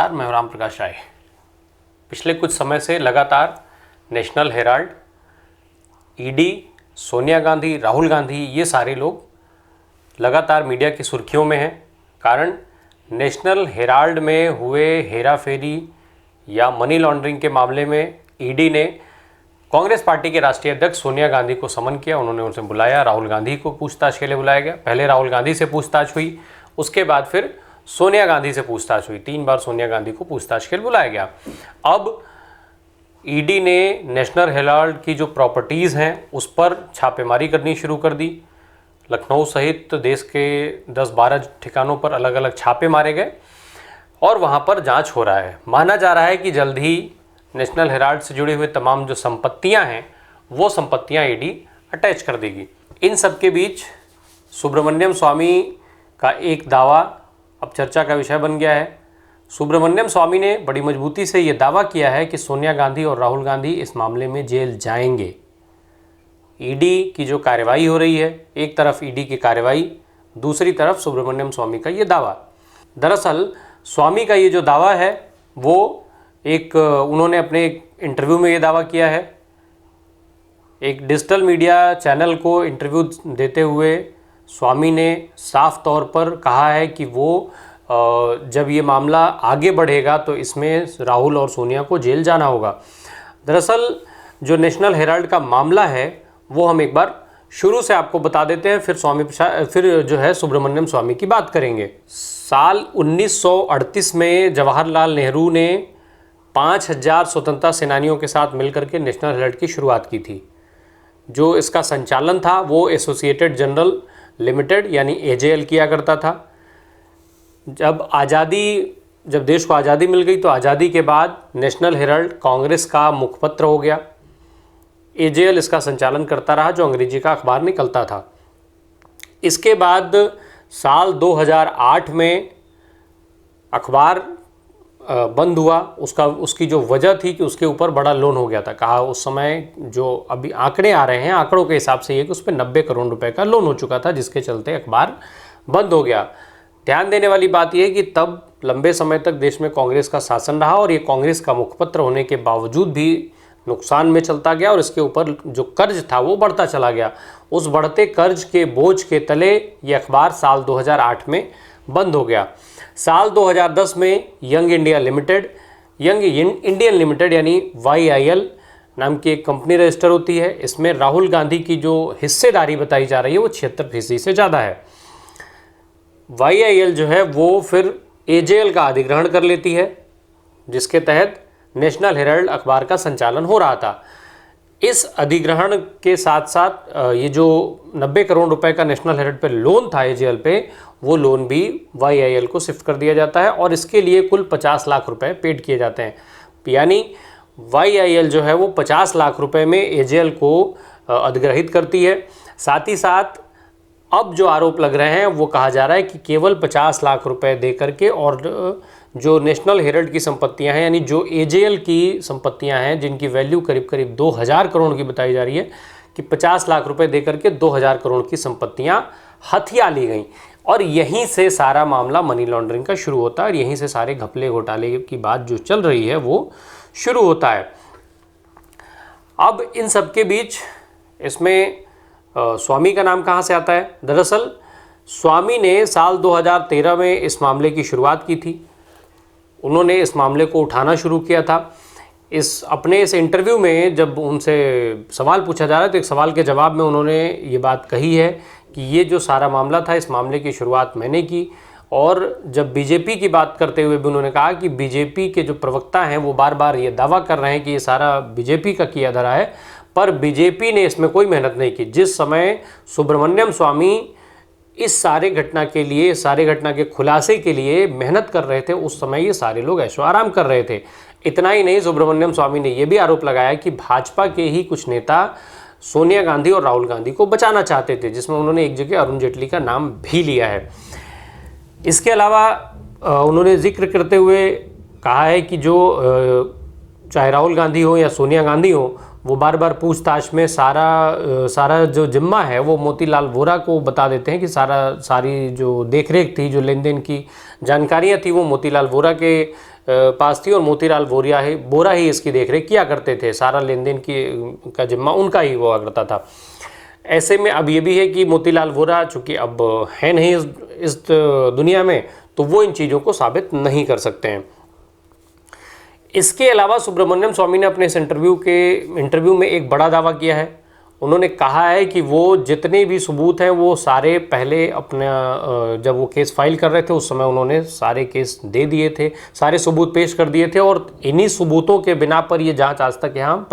नमस्कार, मैं राम प्रकाश राय। पिछले कुछ समय से लगातार national Herald, ED, Sonia Gandhi, Rahul Gandhi, ये सारे लोग लगातार मीडिया की सुर्खियों में हैं। कारण नेशनल हेराल्ड में हुए हेरा फेरी या मनी लॉन्ड्रिंग के मामले में ईडी ने कांग्रेस पार्टी के राष्ट्रीय अध्यक्ष सोनिया गांधी को समन किया। उन्होंने उनसे बुलाया, राहुल गांधी को पूछताछ के लिए बुलाया गया। पहले राहुल गांधी से पूछताछ हुई, उसके बाद फिर सोनिया गांधी से पूछताछ हुई। 3 बार सोनिया गांधी को पूछताछ के लिए बुलाया गया। अब ईडी ने नेशनल हेराल्ड की जो प्रॉपर्टीज़ हैं उस पर छापेमारी करनी शुरू कर दी। लखनऊ सहित देश के 10-12 ठिकानों पर अलग अलग छापे मारे गए और वहाँ पर जांच हो रहा है। माना जा रहा है कि जल्द ही नेशनल हेराल्ड से जुड़े हुए तमाम जो संपत्तियाँ हैं वो संपत्तियाँ ईडी अटैच कर देगी। इन सब के बीच सुब्रमण्यम स्वामी का एक दावा अब चर्चा का विषय बन गया है। सुब्रमण्यम स्वामी ने बड़ी मजबूती से ये दावा किया है कि सोनिया गांधी और राहुल गांधी इस मामले में जेल जाएंगे। ईडी की जो कार्रवाई हो रही है, एक तरफ ईडी की कार्रवाई, दूसरी तरफ सुब्रमण्यम स्वामी का ये दावा। दरअसल स्वामी का ये जो दावा है वो उन्होंने अपने एक इंटरव्यू में ये दावा किया है। एक डिजिटल मीडिया चैनल को इंटरव्यू देते हुए स्वामी ने साफ तौर पर कहा है कि वो जब ये मामला आगे बढ़ेगा तो इसमें राहुल और सोनिया को जेल जाना होगा। दरअसल जो नेशनल हेराल्ड का मामला है वो हम एक बार शुरू से आपको बता देते हैं, फिर जो है सुब्रमण्यम स्वामी की बात करेंगे। साल 1938 में जवाहरलाल नेहरू ने 5000 स्वतंत्रता सेनानियों के साथ मिलकर के नेशनल हेराल्ड की शुरुआत की थी। जो इसका संचालन था वो एसोसिएटेड जर्नल लिमिटेड यानी एजेएल किया करता था। जब देश को आज़ादी मिल गई तो आज़ादी के बाद नेशनल हेराल्ड कांग्रेस का मुखपत्र हो गया। एजेएल इसका संचालन करता रहा, जो अंग्रेजी का अखबार निकलता था। इसके बाद साल 2008 में अखबार बंद हुआ। उसकी जो वजह थी कि उसके ऊपर बड़ा लोन हो गया था। कहा उस समय जो अभी आंकड़े आ रहे हैं, आंकड़ों के हिसाब से ये कि उस पर 90 करोड़ रुपए का लोन हो चुका था, जिसके चलते अखबार बंद हो गया। ध्यान देने वाली बात यह है कि तब लंबे समय तक देश में कांग्रेस का शासन रहा और ये कांग्रेस का मुखपत्र होने के बावजूद भी नुकसान में चलता गया और इसके ऊपर जो कर्ज था वो बढ़ता चला गया। उस बढ़ते कर्ज के बोझ के तले ये अखबार साल 2008 में बंद हो गया। साल 2010 में यंग इंडियन लिमिटेड यानी YIL नाम की एक कंपनी रजिस्टर होती है। इसमें राहुल गांधी की जो हिस्सेदारी बताई जा रही है वो 76% से ज़्यादा है। YIL जो है वो फिर AJL का अधिग्रहण कर लेती है, जिसके तहत नेशनल हेराल्ड अखबार का संचालन हो रहा था। इस अधिग्रहण के साथ साथ ये जो 90 करोड़ रुपए का नेशनल हेराल्ड पे लोन था AJL पे, वो लोन भी YIL को शिफ्ट कर दिया जाता है और इसके लिए कुल 50 लाख रुपए पेड किए जाते हैं। यानी YIL जो है वो 50 लाख रुपए में AJL को अधिग्रहित करती है। साथ ही साथ अब जो आरोप लग रहे हैं वो कहा जा रहा है कि केवल 50 लाख रुपए दे करके और जो नेशनल हेराल्ड की संपत्तियां हैं, यानी जो AJL की संपत्तियां हैं जिनकी वैल्यू करीब करीब 2000 करोड़ की बताई जा रही है, कि 50 लाख रुपए दे करके 2000 करोड़ की संपत्तियां हथिया ली गई। और यहीं से सारा मामला मनी लॉन्ड्रिंग का शुरू होता है और यहीं से सारे घपले घोटाले की बात जो चल रही है वो शुरू होता है। अब इन सब के बीच इसमें स्वामी का नाम कहाँ से आता है? दरअसल स्वामी ने साल 2013 में इस मामले की शुरुआत की थी। उन्होंने इस मामले को उठाना शुरू किया था। इस इंटरव्यू में जब उनसे सवाल पूछा जा रहा है तो एक सवाल के जवाब में उन्होंने ये बात कही है कि ये जो सारा मामला था, इस मामले की शुरुआत मैंने की। और जब बीजेपी की बात करते हुए भी उन्होंने कहा कि बीजेपी के जो प्रवक्ता हैं वो बार बार ये दावा कर रहे हैं कि ये सारा बीजेपी का किया धरा है, पर बीजेपी ने इसमें कोई मेहनत नहीं की। जिस समय सुब्रमण्यम स्वामी इस सारे घटना के खुलासे के लिए मेहनत कर रहे थे, उस समय ये सारे लोग ऐशो आराम कर रहे थे। इतना ही नहीं, सुब्रमण्यम स्वामी ने यह भी आरोप लगाया कि भाजपा के ही कुछ नेता सोनिया गांधी और राहुल गांधी को बचाना चाहते थे, जिसमें उन्होंने एक जगह अरुण जेटली का नाम भी लिया है। इसके अलावा उन्होंने जिक्र करते हुए कहा है कि जो चाहे राहुल गांधी हो या सोनिया गांधी हो, वो बार बार पूछताछ में सारा जो जिम्मा है वो मोतीलाल वोरा को बता देते हैं कि सारी जो देखरेख थी, जो लेन देन की जानकारियां थी, वो मोतीलाल वोरा के पास थी और मोतीलाल वोरा ही इसकी देखरेख किया करते थे। सारा लेन देन का जिम्मा उनका ही हुआ करता था। ऐसे में अब ये भी है कि मोतीलाल वोरा चूँकि अब है नहीं इस दुनिया में, तो वो इन चीज़ों को साबित नहीं कर सकते हैं। इसके अलावा सुब्रमण्यम स्वामी ने अपने इस इंटरव्यू में एक बड़ा दावा किया है। उन्होंने कहा है कि वो जितने भी सबूत हैं वो सारे पहले अपना जब वो केस फाइल कर रहे थे उस समय उन्होंने सारे केस दे दिए थे, सारे सबूत पेश कर दिए थे और इन्हीं सबूतों के बिना पर ये जांच आज तक यहाँ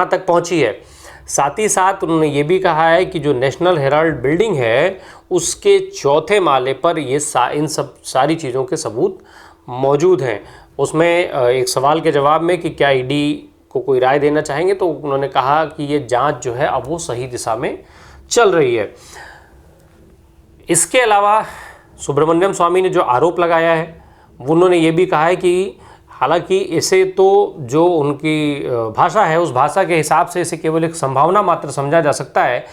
तक पहुंची है। साथ ही साथ उन्होंने ये भी कहा है कि जो नेशनल हेराल्ड बिल्डिंग है उसके चौथे माले पर ये इन सब सारी चीज़ों के सबूत मौजूद हैं। उसमें एक सवाल के जवाब में कि क्या ईडी को कोई राय देना चाहेंगे, तो उन्होंने कहा कि ये जांच जो है अब वो सही दिशा में चल रही है। इसके अलावा सुब्रमण्यम स्वामी ने जो आरोप लगाया है वो उन्होंने ये भी कहा है कि हालांकि इसे तो जो उनकी भाषा है उस भाषा के हिसाब से इसे केवल एक संभावना मात्र समझा जा सकता है।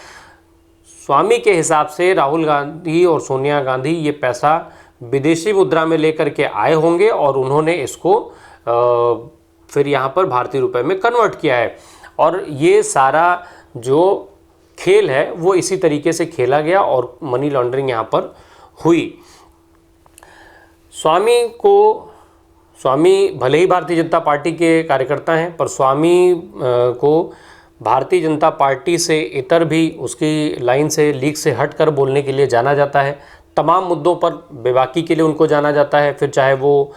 स्वामी के हिसाब से राहुल गांधी और सोनिया गांधी ये पैसा विदेशी मुद्रा में लेकर के आए होंगे और उन्होंने इसको फिर यहाँ पर भारतीय रुपए में कन्वर्ट किया है और ये सारा जो खेल है वो इसी तरीके से खेला गया और मनी लॉन्ड्रिंग यहाँ पर हुई। स्वामी भले ही भारतीय जनता पार्टी के कार्यकर्ता हैं, पर स्वामी को भारतीय जनता पार्टी से इतर भी उसकी लाइन से लीक से हट कर बोलने के लिए जाना जाता है। तमाम मुद्दों पर बेबाकी के लिए उनको जाना जाता है, फिर चाहे वो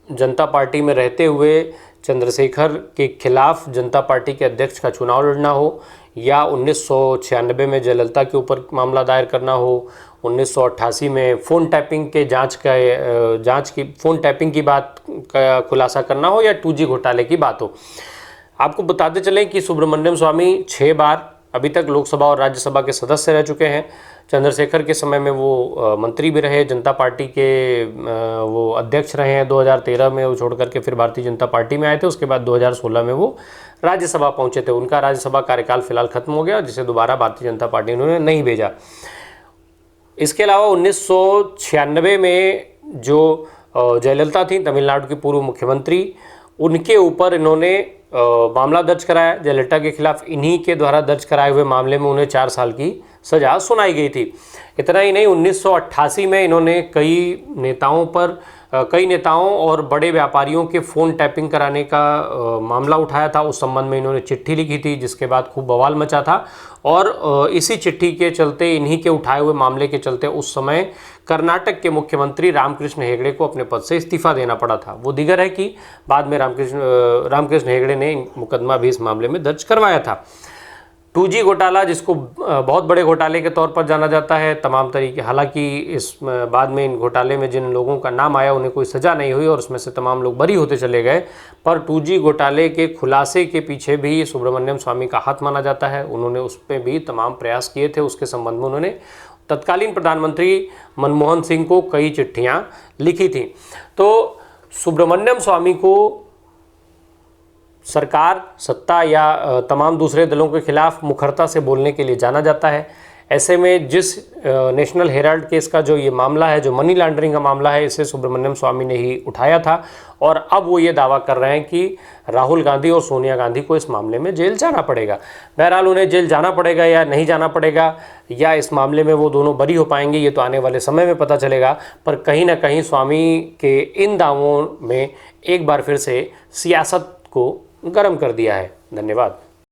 जनता पार्टी में रहते हुए चंद्रशेखर के खिलाफ जनता पार्टी के अध्यक्ष का चुनाव लड़ना हो या 1996 में जयललिता के ऊपर मामला दायर करना हो, 1988 में फ़ोन टैपिंग के फ़ोन टैपिंग की बात का खुलासा करना हो या 2G घोटाले की बात हो। आपको बताते चलें कि सुब्रमण्यम स्वामी 6 बार अभी तक लोकसभा और राज्यसभा के सदस्य रह चुके हैं। चंद्रशेखर के समय में वो मंत्री भी रहे, जनता पार्टी के वो अध्यक्ष रहे हैं। 2013 में वो छोड़ करके फिर भारतीय जनता पार्टी में आए थे। उसके बाद 2016 में वो राज्यसभा पहुंचे थे। उनका राज्यसभा कार्यकाल फिलहाल खत्म हो गया, जिसे दोबारा भारतीय जनता पार्टी ने नहीं भेजा। इसके अलावा 1996 में जो जयललिता थी, तमिलनाडु की पूर्व मुख्यमंत्री, उनके ऊपर इन्होंने मामला दर्ज कराया जयललिता के खिलाफ। इन्हीं के द्वारा दर्ज कराए हुए मामले में उन्हें 4 साल की सज़ा सुनाई गई थी। इतना ही नहीं, 1988 में इन्होंने कई नेताओं और बड़े व्यापारियों के फ़ोन टैपिंग कराने का मामला उठाया था। उस संबंध में इन्होंने चिट्ठी लिखी थी, जिसके बाद खूब बवाल मचा था और इसी चिट्ठी के चलते, इन्हीं के उठाए हुए मामले के चलते उस समय कर्नाटक के मुख्यमंत्री रामकृष्ण हेगड़े को अपने पद से इस्तीफा देना पड़ा था। वो दीगर है कि बाद में रामकृष्ण हेगड़े ने मुकदमा भी इस मामले में दर्ज करवाया था। 2G घोटाला, जिसको बहुत बड़े घोटाले के तौर पर जाना जाता है, तमाम तरीके, हालांकि इस बाद में इन घोटाले में जिन लोगों का नाम आया उन्हें कोई सज़ा नहीं हुई और उसमें से तमाम लोग बरी होते चले गए, पर 2G घोटाले के खुलासे के पीछे भी सुब्रमण्यम स्वामी का हाथ माना जाता है। उन्होंने उस पर भी तमाम प्रयास किए थे। उसके संबंध में उन्होंने तत्कालीन प्रधानमंत्री मनमोहन सिंह को कई चिट्ठियाँ लिखी थी। तो सुब्रमण्यम स्वामी को सरकार, सत्ता या तमाम दूसरे दलों के खिलाफ मुखरता से बोलने के लिए जाना जाता है। ऐसे में जिस नेशनल हेराल्ड केस का जो ये मामला है, जो मनी लॉन्ड्रिंग का मामला है, इसे सुब्रमण्यम स्वामी ने ही उठाया था और अब वो ये दावा कर रहे हैं कि राहुल गांधी और सोनिया गांधी को इस मामले में जेल जाना पड़ेगा। बहरहाल उन्हें जेल जाना पड़ेगा या नहीं जाना पड़ेगा, या इस मामले में वो दोनों बरी हो पाएंगे, ये तो आने वाले समय में पता चलेगा। पर कहीं ना कहीं स्वामी के इन दावों में एक बार फिर से सियासत को गर्म कर दिया है। धन्यवाद।